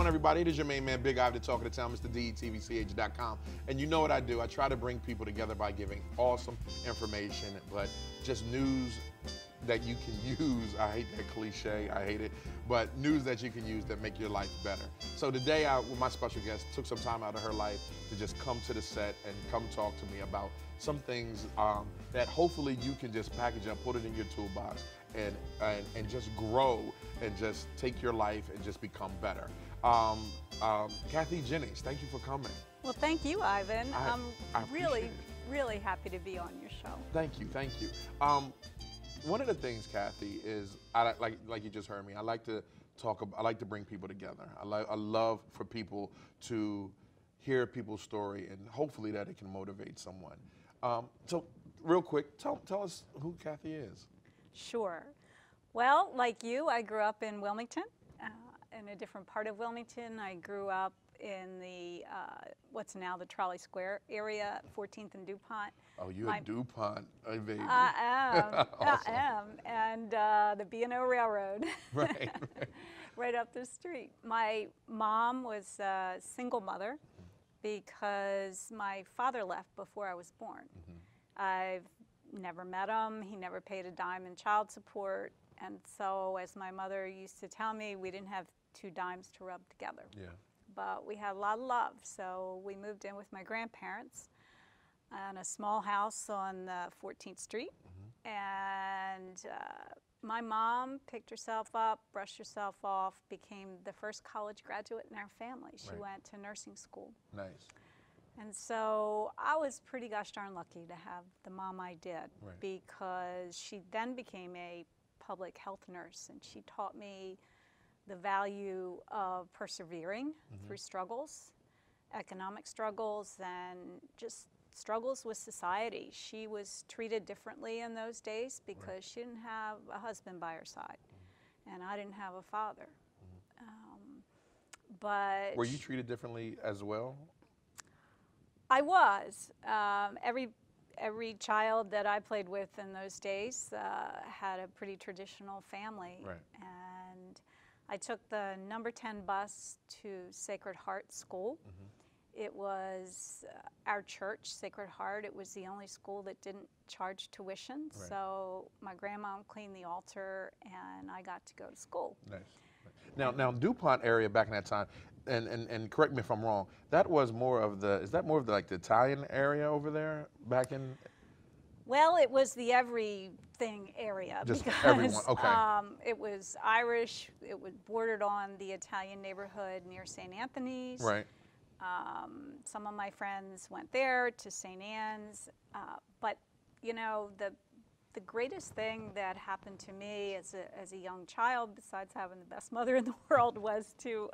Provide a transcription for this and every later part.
on, everybody? It is your main man, Big Iv, the talk of the town, Mr. DETV'S.com. And you know what I do. I try to bring people together by giving awesome information, but just news that you can use. I hate that cliche, I hate it, but news that you can use that make your life better. So today, with my special guest, took some time out of her life to just come to the set and come talk to me about some things that hopefully you can just package up, put it in your toolbox, and just grow and just take your life and just become better. Kathy Jennings, thank you for coming. Well, thank you, Ivan. I really happy to be on your show. Thank you, thank you. One of the things, Kathy, is like you just heard me. I like to bring people together. I love for people to hear people's story, and hopefully that it can motivate someone. So, real quick, tell us who Kathy is. Sure. Well, like you, I grew up in Wilmington, in a different part of Wilmington. I grew up in the what's now the Trolley Square area, 14th and DuPont. Oh, you're a DuPont, baby. I am. Awesome. I am. And the B&O Railroad. Right. Right up the street. My mom was a single mother because my father left before I was born. Mm-hmm. I've never met him. He never paid a dime in child support. And so, as my mother used to tell me, we didn't have two dimes to rub together. Yeah. But we had a lot of love. So we moved in with my grandparents in a small house on 14th Street. Mm-hmm. And my mom picked herself up, brushed herself off, became the first college graduate in our family. She Right. went to nursing school. Nice. And so I was pretty gosh darn lucky to have the mom I did, Right. because she then became a public health nurse, and she taught me the value of persevering Mm-hmm. through struggles, economic struggles, and just struggles with society. She was treated differently in those days because Right. she didn't have a husband by her side, and I didn't have a father. But Were you treated differently as well? I was. Every child that I played with in those days had a pretty traditional family. Right. And I took the number 10 bus to Sacred Heart School. Mm-hmm. It was our church, Sacred Heart. It was the only school that didn't charge tuition. Right. So my grandma cleaned the altar, and I got to go to school. Nice. Now DuPont area back in that time, and correct me if I'm wrong, that was more of the, is that more of the, like, the Italian area over there back in? Well, it was the everything area. Just because, everyone, okay. It was Irish. It was bordered on the Italian neighborhood near St. Anthony's. Right. Some of my friends went there to St. Anne's. But, you know, the greatest thing that happened to me as a young child, besides having the best mother in the world, was to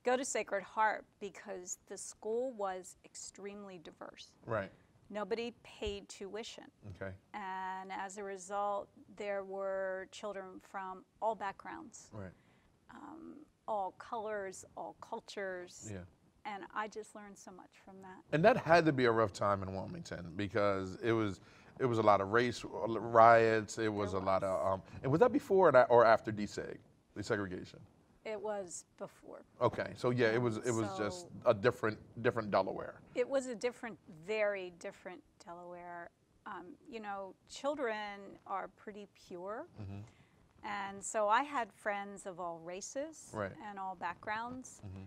go to Sacred Heart, because the school was extremely diverse. Right. Nobody paid tuition. Okay. And as a result, there were children from all backgrounds, Right. all colors, all cultures. Yeah. And I just learned so much from that. And that had to be a rough time in Wilmington, because it was a lot of race riots. It was a lot of and was that before or after desegregation? It was before. Okay, so yeah, it was just a different Delaware. It was a very different Delaware. You know, children are pretty pure. Mm-hmm. And so I had friends of all races. Right. And all backgrounds. Mm-hmm.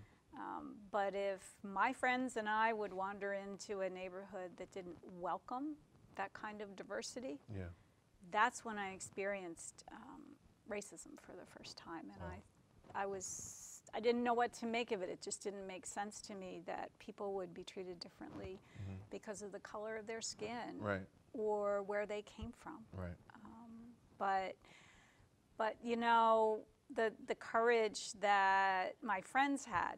But if my friends and I would wander into a neighborhood that didn't welcome that kind of diversity, Yeah. that's when I experienced racism for the first time. And I didn't know what to make of it. It just didn't make sense to me that people would be treated differently Mm-hmm. because of the color of their skin. Right. Or where they came from. Right. But you know, the courage that my friends had,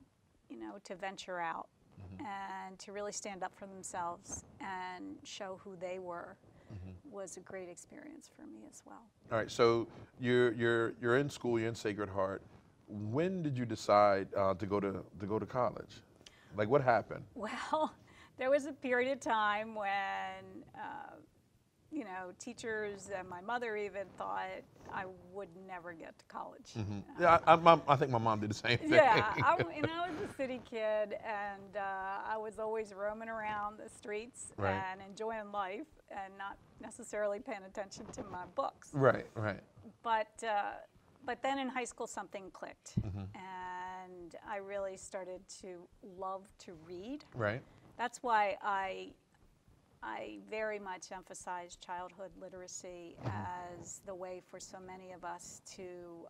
you know, to venture out Mm-hmm. and to really stand up for themselves and show who they were, Mm-hmm. was a great experience for me as well. All right. So you're in school. You're in Sacred Heart. When did you decide to go to college? Like, what happened? Well, there was a period of time when you know, teachers and my mother even thought I would never get to college. Yeah, I think my mom did the same thing. Yeah, I was a city kid, and I was always roaming around the streets Right. and enjoying life and not necessarily paying attention to my books. Right, right. But then in high school something clicked, and I really started to love to read. Right. That's why I very much emphasize childhood literacy as the way for so many of us to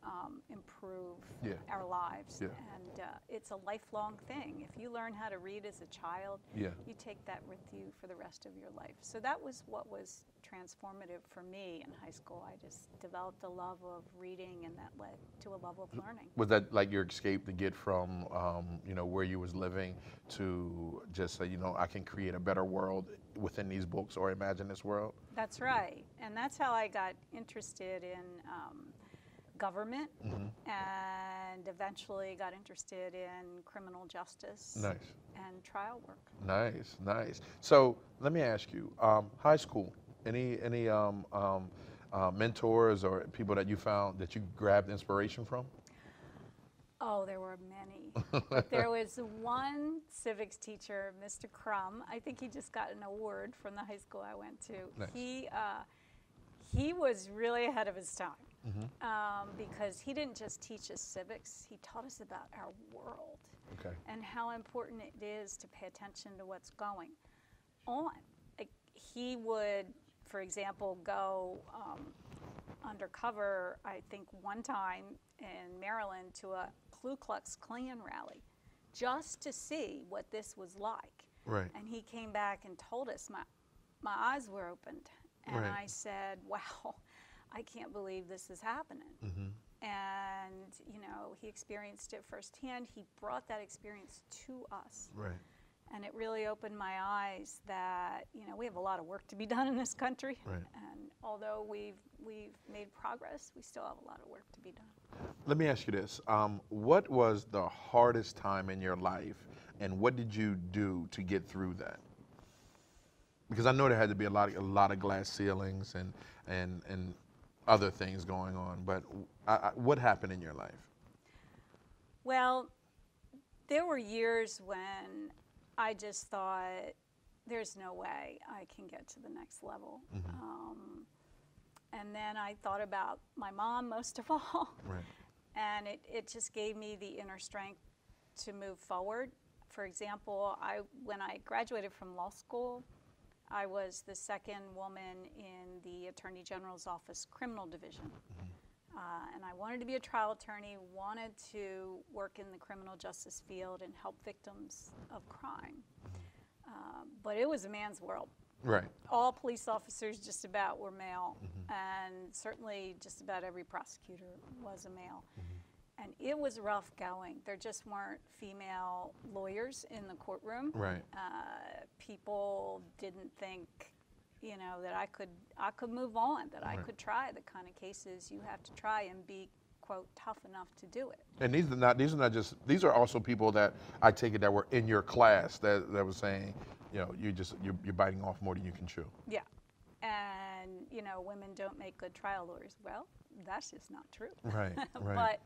improve Yeah. our lives. Yeah. And it's a lifelong thing. If you learn how to read as a child, Yeah. you take that with you for the rest of your life. So that was what was transformative for me in high school. I just developed a love of reading, and that led to a love of learning. Was that like your escape to get from, you know, where you was living to just say, you know, I can create a better world within these books or imagine this world? That's right. And that's how I got interested in government and eventually got interested in criminal justice Nice. and trial work. Nice, nice. So let me ask you, high school, any mentors or people that you found that you grabbed inspiration from? Oh, there were many. But there was one civics teacher, Mr. Crum. I think he just got an award from the high school I went to. Nice. He was really ahead of his time because he didn't just teach us civics, he taught us about our world and how important it is to pay attention to what's going on. Like, he would, for example, go undercover, I think one time in Maryland, to a Ku Klux Klan rally just to see what this was like. Right. And he came back and told us, my eyes were opened. And I said, wow, I can't believe this is happening. And, you know, he experienced it firsthand. He brought that experience to us. Right. And it really opened my eyes that, you know, we have a lot of work to be done in this country. Right. And although we've made progress, we still have a lot of work to be done. Let me ask you this. What was the hardest time in your life, and what did you do to get through that? Because I know there had to be a lot of glass ceilings and other things going on, but what happened in your life? Well, there were years when I just thought, there's no way I can get to the next level. And then I thought about my mom most of all. Right. And it just gave me the inner strength to move forward. For example, when I graduated from law school, I was the second woman in the Attorney General's office criminal division. And I wanted to be a trial attorney, wanted to work in the criminal justice field and help victims of crime. But it was a man's world. Right. All police officers just about were male, and certainly just about every prosecutor was a male. And it was rough going. There just weren't female lawyers in the courtroom. Right. People didn't think, you know, that I could move on, that I could try the kind of cases you have to try and be, quote, tough enough to do it. And these are also people that I take it that were in your class that was saying, you know, you're biting off more than you can chew. Yeah. And, you know, women don't make good trial lawyers. Well, that's just not true. Right, right.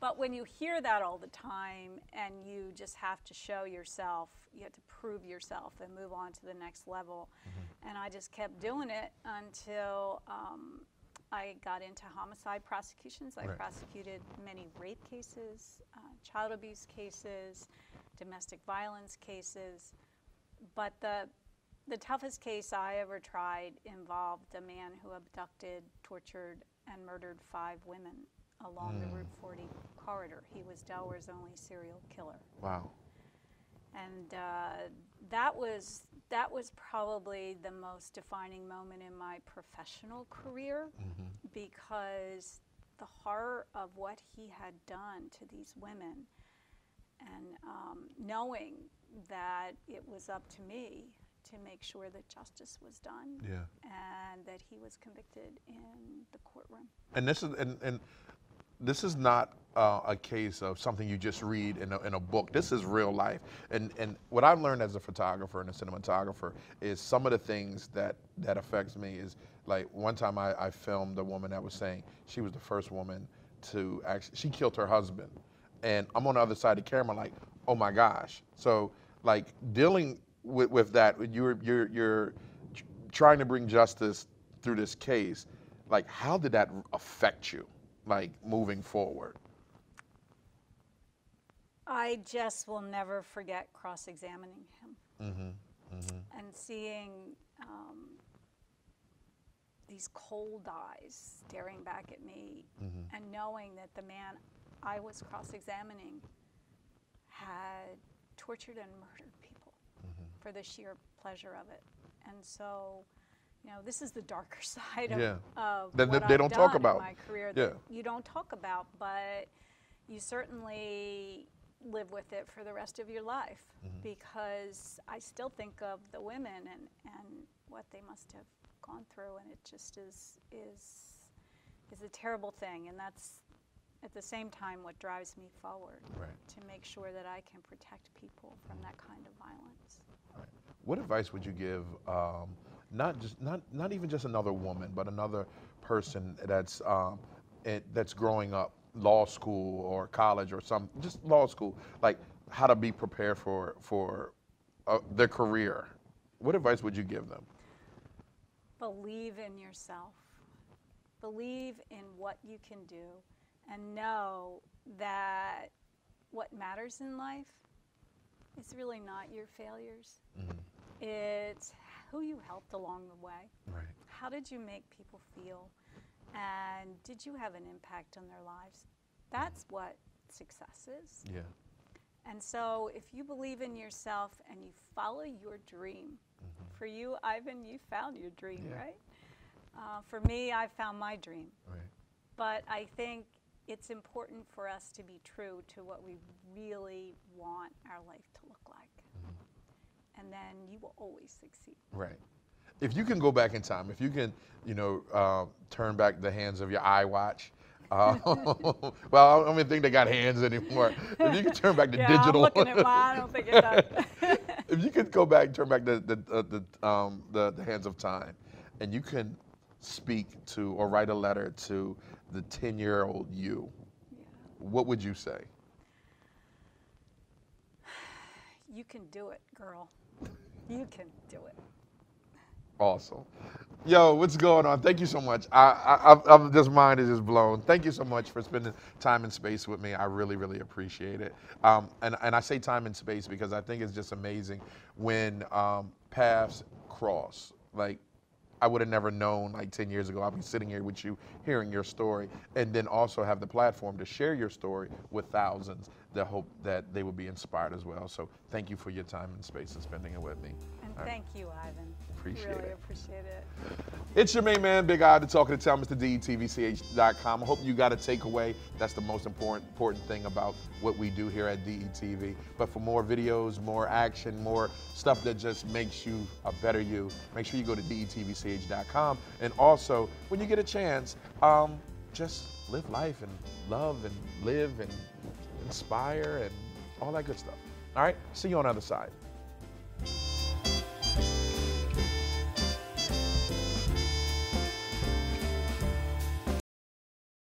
But when you hear that all the time and you just have to show yourself, you have to prove yourself and move on to the next level. And I just kept doing it until I got into homicide prosecutions. I prosecuted many rape cases, child abuse cases, domestic violence cases. But the toughest case I ever tried involved a man who abducted, tortured, and murdered 5 women along the Route 40 corridor. He was Delaware's only serial killer. Wow. And that was probably the most defining moment in my professional career because the horror of what he had done to these women and knowing that it was up to me to make sure that justice was done and that he was convicted in the courtroom. And this is not a case of something you just read in a book. This is real life. And what I've learned as a photographer and a cinematographer is some of the things that affects me is Like one time I filmed a woman that was saying she was the first woman to actually, she killed her husband. And I'm on the other side of the camera like, oh my gosh. So like dealing with that, you're trying to bring justice through this case. Like how did that affect you, like moving forward? I just will never forget cross-examining him and seeing these cold eyes staring back at me and knowing that the man I was cross-examining had tortured and murdered people for the sheer pleasure of it. And so, you know, this is the darker side of that what they I've don't done talk about in my career that you don't talk about, but you certainly live with it for the rest of your life because I still think of the women and what they must have gone through, and it just is a terrible thing, and that's at the same time what drives me forward to make sure that I can protect people from that kind of violence. What advice would you give, not even just another woman, but another person that's growing up, law school or college or just law school, like how to be prepared for their career? What advice would you give them? Believe in yourself. Believe in what you can do, and know that what matters in life is really not your failures. It's who you helped along the way. How did you make people feel? And did you have an impact on their lives? That's what success is. And so if you believe in yourself and you follow your dream, for you, Ivan, you found your dream, right? For me, I found my dream. But I think it's important for us to be true to what we really want our life to look like. And then you will always succeed. If you can go back in time, if you can, you know, turn back the hands of your iWatch. Well, I don't even think they got hands anymore. If you could turn back the digital. I'm looking at mine. I don't think it does. If you could go back and turn back the hands of time, and you can speak to or write a letter to the 10-year-old you, what would you say? You can do it, girl. You can do it. Awesome. Yo, what's going on? Thank you so much. I'm just mind is just blown. Thank you so much for spending time and space with me. I really, really appreciate it. And I say time and space because I think it's just amazing when paths cross. Like, I would have never known like 10 years ago I'd be sitting here with you, hearing your story, and then also have the platform to share your story with thousands that hope that they will be inspired as well. So thank you for your time and space and spending it with me. And thank you, Ivan. Appreciate really it. Appreciate it. It's your main man, Big I, to Talking to Town, Mr. DETV'S.com. I hope you got a takeaway. That's the most important thing about what we do here at DETV. But for more videos, more action, more stuff that just makes you a better you, make sure you go to DETV'S.com. And also, when you get a chance, just live life and love and live and inspire and all that good stuff. All right? See you on the other side.